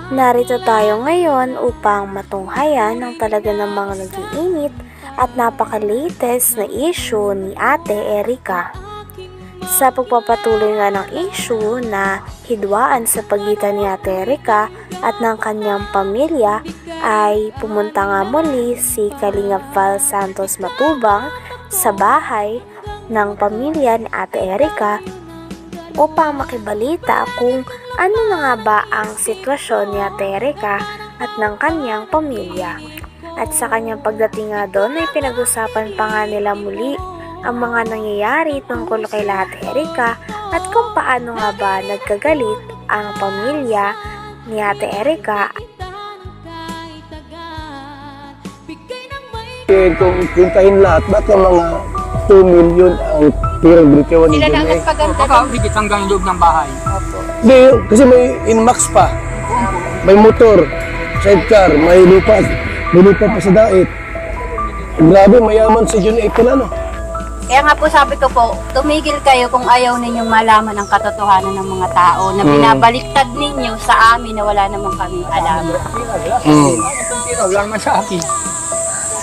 Narito tayo ngayon upang matunghayan ang talaga namang nag-iinit at napaka-latest na issue ni Ate Erica. Sa pagpapatuloy nga ng issue na hidwaan sa pagitan ni Ate Erica at ng kanyang pamilya ay pumunta nga muli si Kalingap Val Santos Matubang sa bahay ng pamilya ni Ate Erica upang makibalita kung ano na nga ba ang sitwasyon ni Ate Erica at ng kanyang pamilya. At sa kanyang pagdating nga doon ay pinag-usapan pa nga nila muli ang mga nangyayari tungkol kay Ate Erica at kung paano nga ba nagkagalit ang pamilya ni Ate Erica. Kung kintahin lahat, baka mga 2 million ang tirang bitiwan ni Sila na Jimmy. nagpaganda. Higit hanggang loob ng bahay. Hindi, kasi may Inmax pa. May motor, sidecar, may lupa pa sa dait. Grabe, mayaman si Jun April, ano? Kaya nga po sabi ko po, tumigil kayo kung ayaw ninyong malaman ang katotohanan ng mga tao na binabaliktad ninyo sa amin na wala naman kami alam. Wala naman sa akin.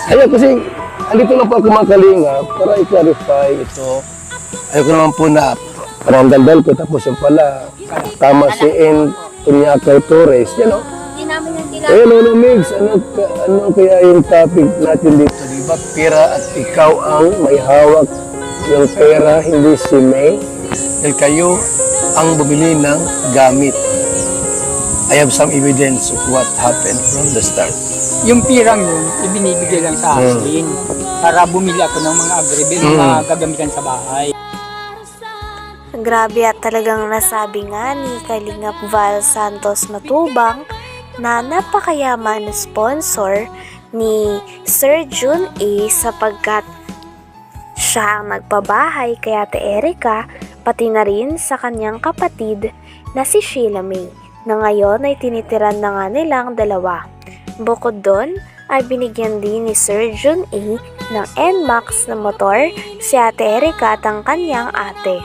Ayun, kasi andito lang po ako mga kalinga para i-clarify ito. Ayoko naman po na parang daldal ko tapos yung pala tama si N. Tunyakay Torres, you know? Hindi namin yung Eh, Lolo Migs, ano kaya yung topic natin dito? Diba, pera at ikaw ang may hawak yung pera, hindi si May. Dahil kayo ang bumili ng gamit. I have some evidence of what happened from the start. Yung pirang yun, ibinibigay lang sa akin para bumili ako ng mga agribil, mga gagamitan sa bahay. Grabe at talagang nasabi nga ni Kalingap Val Santos Matubang na napakayaman na sponsor ni Sir Jun A sapagkat siya ang nagpabahay kay Ate Erica pati na rin sa kanyang kapatid na si Sheila May na ngayon ay tinitiran na nga nilang dalawa. Bukod doon ay binigyan din ni Sir Jun A ng Nmax na motor si Ate Erica at ang kanyang ate.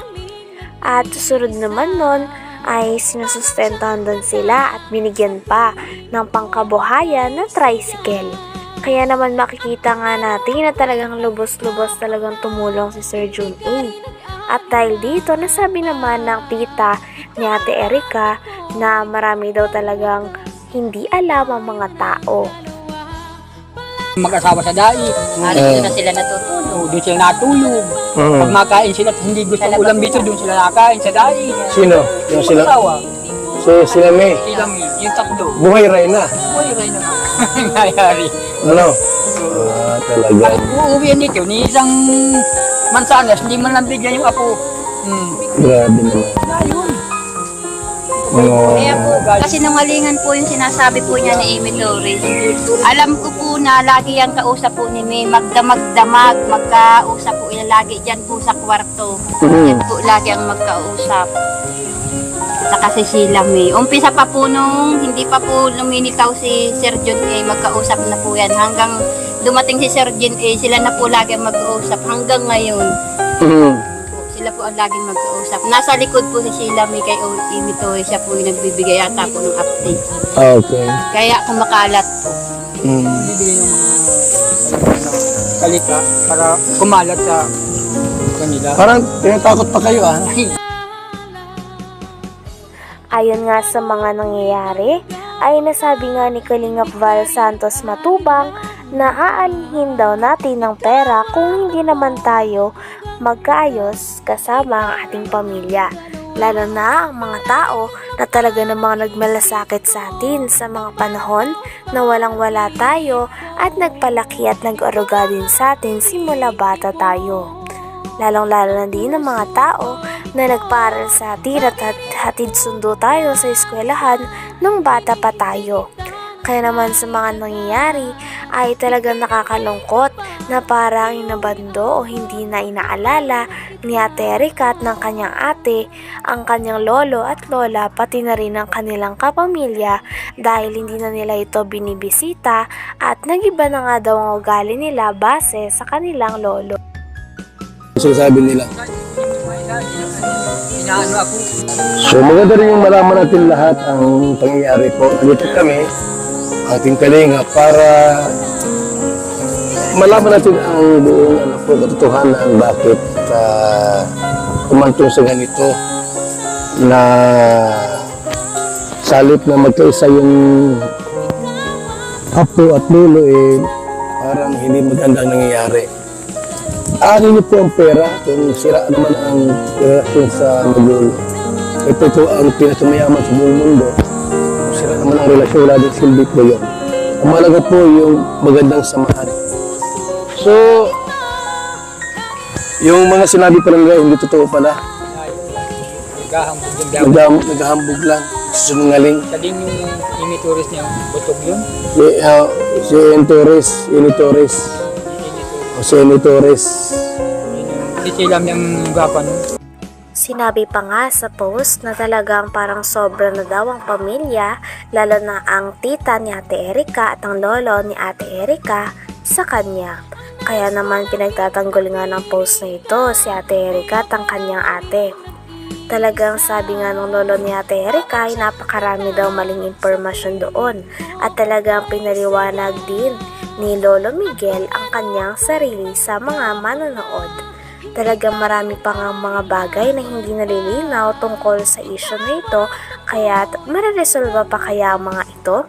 At susunod naman nun ay sinusustentahan doon sila at binigyan pa ng pangkabuhayan na tricycle. Kaya naman makikita nga natin na talagang lubos-lubos talagang tumulong si Sir Jun A. At dahil dito, nasabi naman ng tita ni Ate Erica na marami daw talagang hindi alam ang mga tao. Mag-asawa sa daig. Doon na sila natutulog. Doon sila natulog. Pag makain sila at hindi gusto ulam dito, doon sila nakain sa daig. Sino? Yung sila? Asawa. Sila May? Sila yung tatlo. Buhay Reyna. Uy, rin na. Nangyayari. Ano? Talaga. Uuwi dito, ni isang mansanas, hindi man lang bigyan yung apo. Grabe naman. Ayun. Kaya po, kasi nangalingan po yung sinasabi po niya ni Amy Torres. Alam ko po na lagi yan kausap po ni May, magdamag-damag, magkausap po yan lagi dyan po sa kwarto. Yan po lagi ang magkausap. Saka si Sheila May. Umpisa pa po nung hindi pa po luminitaw si Sir John A, magkausap na po yan. Hanggang dumating si Sir John A, sila na po lagi ang mag-uusap hanggang ngayon. Sila po ang laging mag-uusap. Nasa likod po si Sheila May kay Amy Torres, siya po yung nagbibigay yata po ng update. Okay. Kaya kumakalat po. Bibigyan ng mga salita para kumalat sa kanila. Parang tinatakot pa kayo, ah. Ayon nga sa mga nangyayari, ay nasabi nga ni Kalingap Val Santos Matubang na aalihin daw natin ng pera kung hindi naman tayo magkaayos kasama ang ating pamilya. Lalo na ang mga tao na talaga namang nagmalasakit sa atin sa mga panahon na walang-wala tayo at nagpalaki at nag-aruga din sa atin simula bata tayo. Lalong-lalo na din ang mga tao na nagpaaral sa atin at hatid sundo tayo sa eskwelahan nung bata pa tayo. Kaya naman sa mga nangyayari ay talagang nakakalungkot na parang inabando o hindi na inaalala ni Ate Erica at ng kanyang ate ang kanyang lolo at lola pati na rin ang kanilang kapamilya dahil hindi na nila ito binibisita at nagiba na nga daw ang ugali nila base sa kanilang lolo. Sabi nila. inaano ako. So maganda rin yung malaman natin lahat ang pangyayari po. Nandito kami, ating kalinga, para malaman natin ang buong katotohanan bakit umantong sa ganito na salip na magkaisa yung apo at lolo parang hindi magandang nangyayari. Ano niyo po ang pera kung sira naman ang relasyon sa magulo. Ito po ang pinatumayaman sa buong mundo. Kung sira naman ang relasyon, wala din silbi po yun. Ang malaga po yung magandang samahan. So, yung mga sinabi pa lang hindi totoo pala. Naghahambog lang. Sinungaling. Sa din yung imitoris niya, butog yun. Si Torres. Sisilam niyang gapa nun. Sinabi pa nga sa post na talagang parang sobra na daw ang pamilya, lalo na ang tita ni Ate Erika at ang lolo ni Ate Erika sa kanya. Kaya naman pinagtatanggol nga ng post na ito si Ate Erika at ang kanyang ate. Talagang sabi nga ng lolo ni Ate Erika ay napakarami daw maling impormasyon doon at talagang pinaliwanag din ni Lolo Miguel ang kanyang sarili sa mga manonood. Talagang marami pa nga mga bagay na hindi nalilinaw tungkol sa issue na ito, kaya mareresolba pa kaya ang mga ito?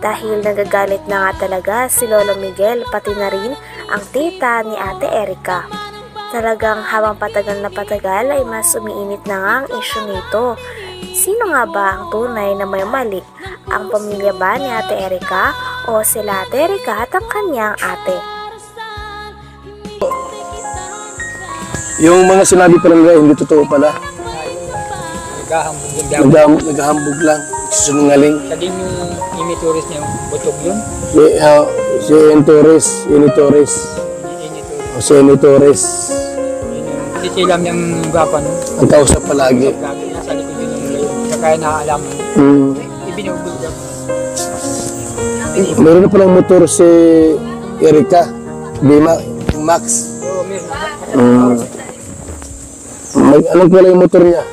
Dahil nagagalit na nga talaga si Lolo Miguel pati na rin ang tita ni Ate Erika. Talagang habang patagal na patagal ay mas umiinit na nga ang issue nito. Sino nga ba ang tunay na may mali? Ang pamilya ba ni Ate Erika o sila Ate Erika at ang kanyang ate? Yung mga sinabi pa lang hindi totoo pala. Naghahambog lang. Sinungaling. Sa din yung imitoris niya, butog yun. Si Torres. Sisilam niyang gapa nun. Ang kausap palagi. Lagi nasa likod yun yung layo. Kaya naaalaman. Ibinubog daw. Meron na palang motor si Erika. Max. Oo, meron. Anong pala yung motor niya?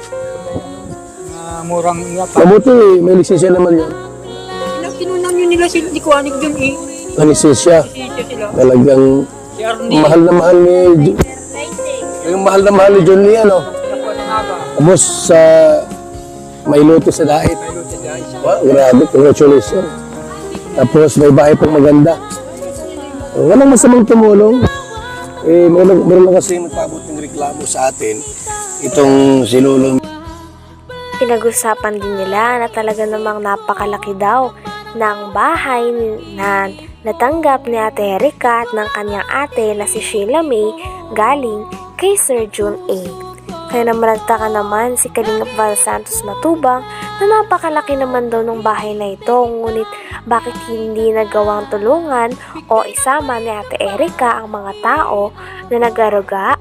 Murang nga pa. Mabuti, may lisensya naman yun. Kinunang yun nila sila, di ko anig dun eh. Ang lisensya. Sisya sila. Talagang Si Arnie. mahal na mahal ni John Lee, ano? Ako na nga ba? Tapos sa may loto sa Dait. May lutin guys. Wow, grabe, congratulations. Tapos may bahay pang maganda. Walang masamang tumulong. Meron lang kasi magpabot ng reklamo sa atin. Itong si Lolo. Pinag-usapan din nila na talaga namang napakalaki daw ng bahay na natanggap ni Ate Erika at ng kanyang ate na si Sheila May galing kay Sir June A. Kaya naman nagtaka naman si Kalingap Val Santos Matubang na napakalaki naman daw ng bahay na ito, ngunit bakit hindi nagawang tulungan o isama ni Ate Erika ang mga tao na nag-aruga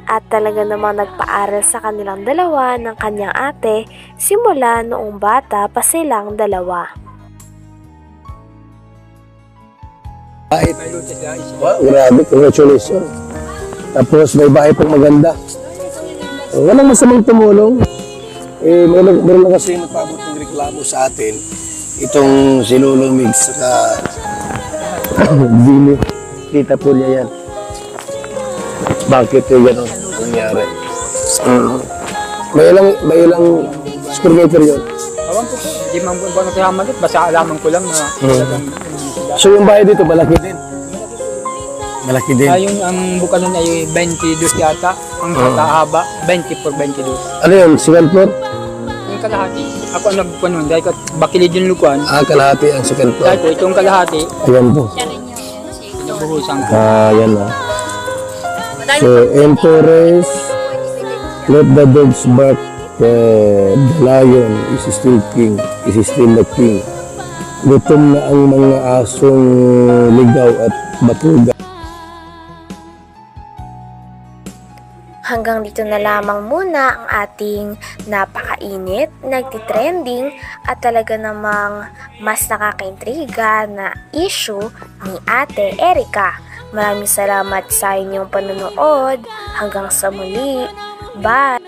at talaga namang nagpaaral sa kanilang dalawa ng kanyang ate simula noong bata pa silang dalawa. Dait. May lutin guys. Wow, grabe, congratulations. Tapos may bahay pang maganda. Walang masamang tumulong. Meron lang kasi magpabot ng reklamo sa atin. Itong si Lolo Mig saka Dini. Tita po niya yan. Bakit yung gano'n nangyari? May ilang square meter yun. Awan ko po, hindi man po nagkamalit. Basta alaman ko lang na talagang sila. So yung bahay dito, malaki din. Malaki din. Yung ang buka nun ay 22 yata. Ang haba, 20 por 22. Ano yun? Second floor? Yung kalahati, ako ang nagpanon dahil bakilid yung lukuan. Kalahati ang second floor. Dahil po itong kalahati, Ayan po. nabuhusan ko. Yan na. So, Torres, let the dogs bark. The lion is still king. Is still the king. Gutom na ang mga asong ligaw at batuga. Hanggang dito na lamang muna ang ating napakainit, nagtitrending at talaga namang mas nakakaintriga na issue ni Ate Erika. Maraming salamat sa inyong panonood. Hanggang sa muli. Bye!